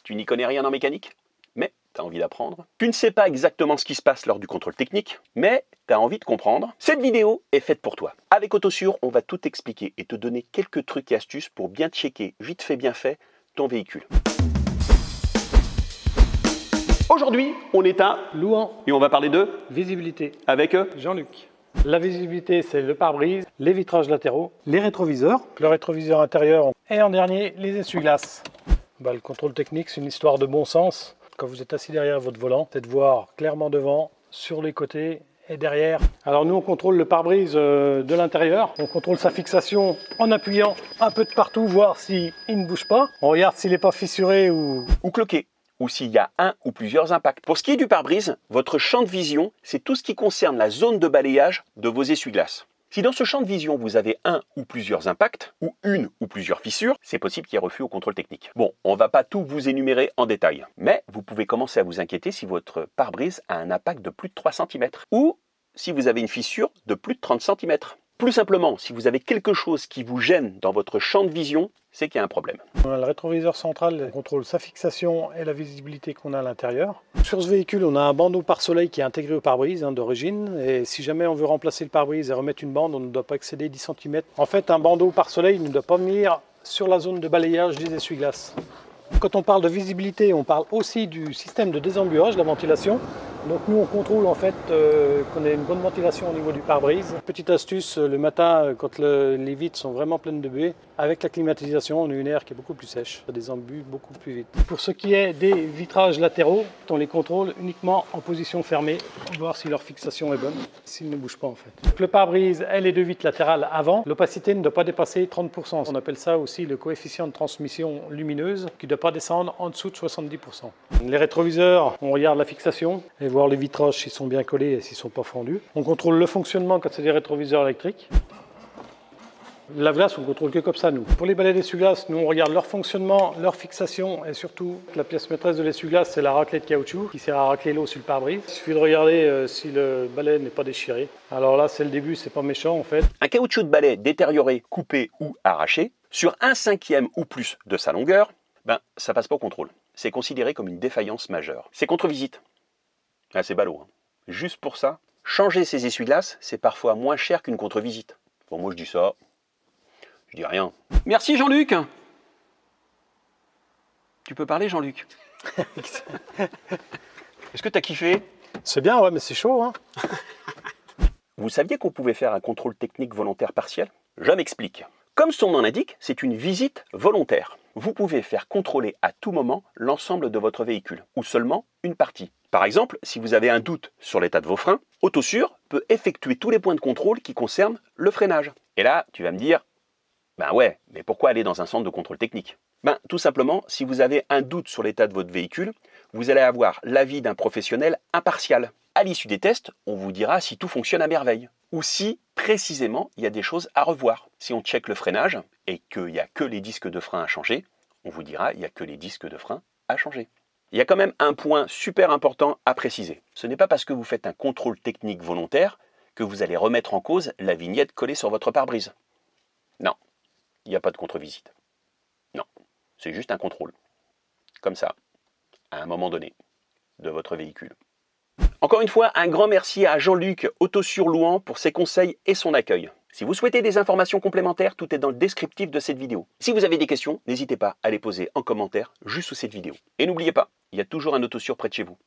Tu n'y connais rien en mécanique, mais tu as envie d'apprendre. Tu ne sais pas exactement ce qui se passe lors du contrôle technique, mais tu as envie de comprendre. Cette vidéo est faite pour toi. Avec Autosure, on va tout expliquer et te donner quelques trucs et astuces pour bien checker, vite fait bien fait, ton véhicule. Aujourd'hui, on est à Louan et on va parler de visibilité avec Jean-Luc. La visibilité, c'est le pare-brise, les vitrages latéraux, les rétroviseurs, le rétroviseur intérieur et en dernier, les essuie-glaces. Le contrôle technique, c'est une histoire de bon sens. Quand vous êtes assis derrière votre volant, c'est de voir clairement devant, sur les côtés et derrière. Alors nous, on contrôle le pare-brise de l'intérieur. On contrôle sa fixation en appuyant un peu de partout, voir s'il ne bouge pas. On regarde s'il n'est pas fissuré ou cloqué, ou s'il y a un ou plusieurs impacts. Pour ce qui est du pare-brise, votre champ de vision, c'est tout ce qui concerne la zone de balayage de vos essuie-glaces. Si dans ce champ de vision, vous avez un ou plusieurs impacts, ou une ou plusieurs fissures, c'est possible qu'il y ait refus au contrôle technique. Bon, on ne va pas tout vous énumérer en détail, mais vous pouvez commencer à vous inquiéter si votre pare-brise a un impact de plus de 3 cm, ou si vous avez une fissure de plus de 30 cm. Plus simplement, si vous avez quelque chose qui vous gêne dans votre champ de vision, c'est qu'il y a un problème. On a le rétroviseur central, on contrôle sa fixation et la visibilité qu'on a à l'intérieur. Sur ce véhicule, on a un bandeau pare-soleil qui est intégré au pare-brise d'origine. Et si jamais on veut remplacer le pare-brise et remettre une bande, on ne doit pas excéder 10 cm. En fait, un bandeau pare-soleil ne doit pas venir sur la zone de balayage des essuie-glaces. Quand on parle de visibilité, on parle aussi du système de désembuage, de la ventilation. Donc nous on contrôle en fait qu'on ait une bonne ventilation au niveau du pare-brise. Petite astuce, le matin quand les vitres sont vraiment pleines de buée, avec la climatisation on a une air qui est beaucoup plus sèche, ça désembue beaucoup plus vite. Pour ce qui est des vitrages latéraux, on les contrôle uniquement en position fermée, pour voir si leur fixation est bonne, s'ils ne bougent pas en fait. Donc, le pare-brise et les deux vitres latérales avant, l'opacité ne doit pas dépasser 30%. On appelle ça aussi le coefficient de transmission lumineuse qui ne doit pas descendre en dessous de 70%. Les rétroviseurs, on regarde la fixation et voir les vitrages s'ils sont bien collés et s'ils ne sont pas fendus. On contrôle le fonctionnement quand c'est des rétroviseurs électriques. Le lave-glace, on ne contrôle que comme ça, nous. Pour les balais d'essuie-glace, nous, on regarde leur fonctionnement, leur fixation et surtout, la pièce maîtresse de l'essuie-glace, c'est la raclée de caoutchouc qui sert à racler l'eau sur le pare-brise. Il suffit de regarder si le balai n'est pas déchiré. Alors là, c'est le début, c'est pas méchant en fait. Un caoutchouc de balai détérioré, coupé ou arraché, sur 1/5 ou plus de sa longueur, ça passe pas au contrôle. C'est considéré comme une défaillance majeure. C'est contre-visite. Ah, c'est ballot, hein. Juste pour ça, changer ses essuie-glaces, c'est parfois moins cher qu'une contre-visite. Bon, moi je dis ça, je dis rien. Merci Jean-Luc. Tu peux parler Jean-Luc? Est-ce que tu as kiffé? C'est bien, ouais, mais c'est chaud, hein. Vous saviez qu'on pouvait faire un contrôle technique volontaire partiel? Je m'explique. Comme son nom l'indique, c'est une visite volontaire. Vous pouvez faire contrôler à tout moment l'ensemble de votre véhicule, ou seulement une partie. Par exemple, si vous avez un doute sur l'état de vos freins, Autosure peut effectuer tous les points de contrôle qui concernent le freinage. Et là, tu vas me dire, ouais, mais pourquoi aller dans un centre de contrôle technique? Tout simplement, si vous avez un doute sur l'état de votre véhicule, vous allez avoir l'avis d'un professionnel impartial. À l'issue des tests, on vous dira si tout fonctionne à merveille, ou si, précisément, il y a des choses à revoir. Si on check le freinage et qu'il n'y a que les disques de frein à changer, on vous dira il n'y a que les disques de frein à changer. Il y a quand même un point super important à préciser. Ce n'est pas parce que vous faites un contrôle technique volontaire que vous allez remettre en cause la vignette collée sur votre pare-brise. Non, il n'y a pas de contre-visite. Non, c'est juste un contrôle. Comme ça, à un moment donné, de votre véhicule. Encore une fois, un grand merci à Jean-Luc Autosure Louan pour ses conseils et son accueil. Si vous souhaitez des informations complémentaires, tout est dans le descriptif de cette vidéo. Si vous avez des questions, n'hésitez pas à les poser en commentaire juste sous cette vidéo. Et n'oubliez pas, il y a toujours un Autosure près de chez vous.